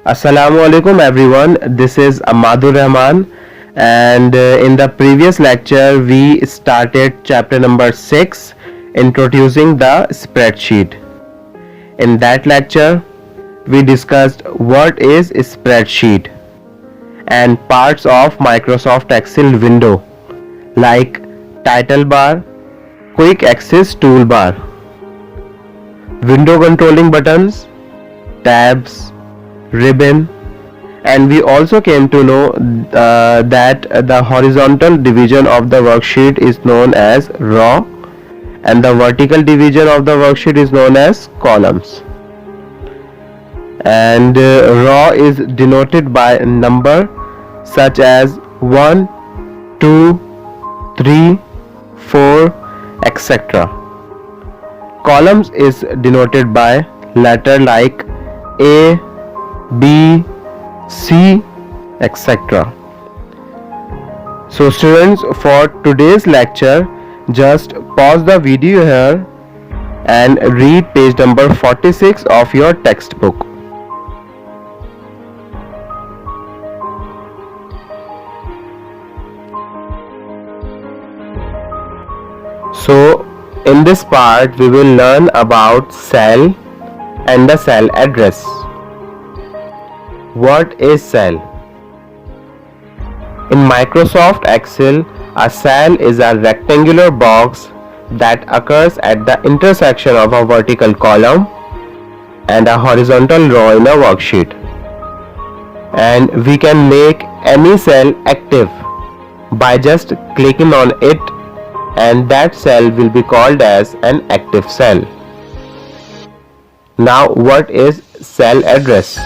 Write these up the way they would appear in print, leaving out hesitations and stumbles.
Assalamu alaikum everyone. This is Ahmadur Rahman, and in the previous lecture we started chapter number 6, introducing the spreadsheet. In that lecture we discussed what is a spreadsheet and parts of Microsoft Excel window like title bar, quick access toolbar, window controlling buttons, tabs, ribbon, and we also came to know that the horizontal division of the worksheet is known as row and the vertical division of the worksheet is known as columns. And row is denoted by a number such as 1, 2, 3, 4, etc. Columns is denoted by letter like A, B, C, etc. So students, for today's lecture, just pause the video here and read page number 46 of your textbook. So in this part we will learn about cell and the cell address. What is cell? In Microsoft Excel, a cell is a rectangular box that occurs at the intersection of a vertical column and a horizontal row in a worksheet. And we can make any cell active by just clicking on it, and that cell will be called as an active cell. Now, what is cell address?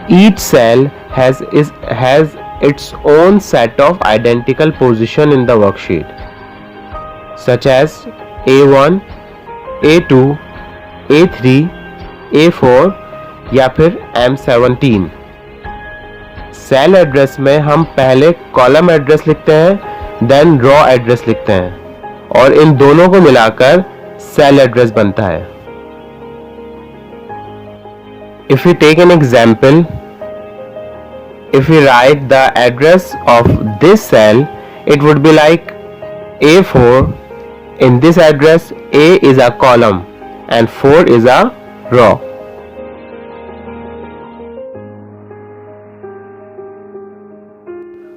Each cell has its own set of identical position in the worksheet, such as A1, A2, A3, A4 या फिर M17. Cell address में हम पहले column address लिखते हैं, then raw address लिखते हैं और इन दोनों को मिलाकर सेल एड्रेस बनता है. If we take an example, if we write the address of this cell, it would be like A4. In this address, A is a column and 4 is a row.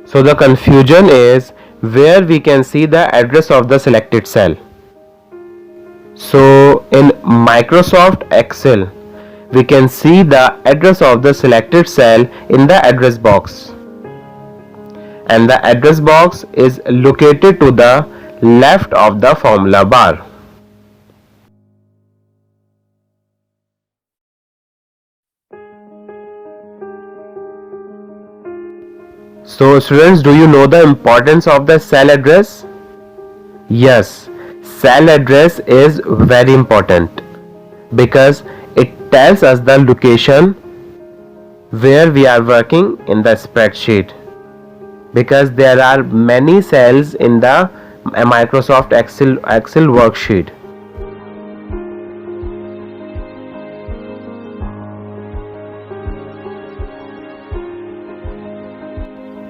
So the confusion is where we can see the address of the selected cell. So in Microsoft Excel, we can see the address of the selected cell in the address box, and the address box is located to the left of the formula bar. So students, do you know the importance of the cell address? Yes, cell address is very important because it tells us the location where we are working in the spreadsheet, because there are many cells in the Microsoft Excel worksheet.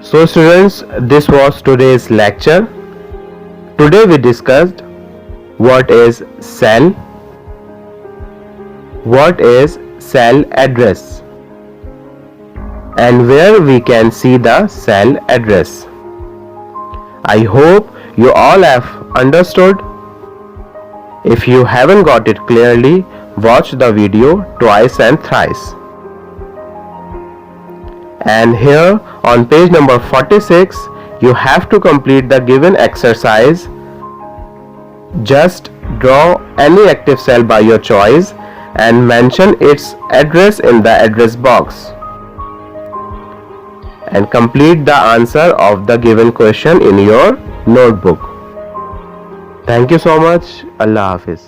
So students, this was today's lecture. Today we discussed what is cell, what is cell address, and where we can see the cell address. I hope you all have understood. If you haven't got it clearly, watch the video twice and thrice. And here on page number 46, you have to complete the given exercise. Just draw any active cell by your choice and mention its address in the address box, and complete the answer of the given question in your notebook. Thank you so much. Allah Hafiz.